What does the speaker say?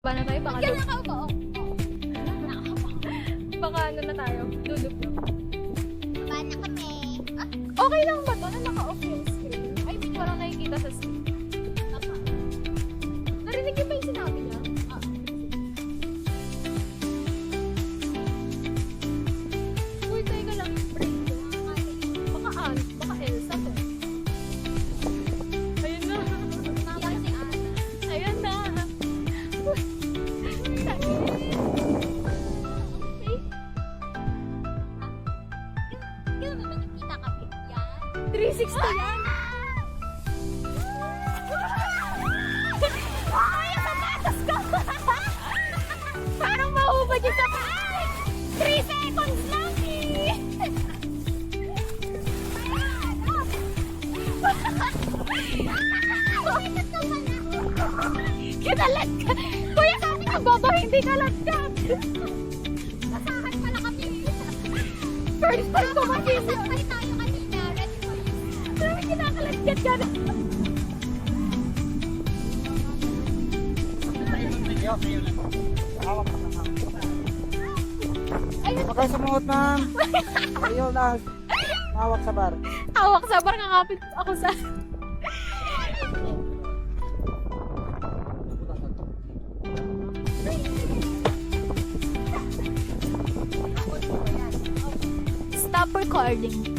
Ba na tayo? Baka, Yan nakaupo. baka ano na tayo? Dudugtog. Baba na kami. Ah, Okay lang ba to na naka-off yung screen? I mean, walang nakikita sa screen. tama. Narinig niyo ba yung sinabi niya? Ah. Uy, teka lang yung break ko. Baka Elsa to. Ayun na. Mama si Ana. Ayun na. Uy, sakit. Okay. Kailan ba nakita kami? Yan. 360 yan. Ay, ang sapatos ko! Parang mahubad yung sapatos. 3 seconds lang eh! Kinalat ka. Kuya, sabi ka, Bobo, hindi kalat ka. Basahan pala kami. First time ko makita. Sabay tayo kanina. Ready for you. Sabi kinakalat ka na. Huwag kayo sumuot, ma'am. Ayaw lang. Hawak sa bar. Hawak sa bar, ngangapit ako sa... Stop recording.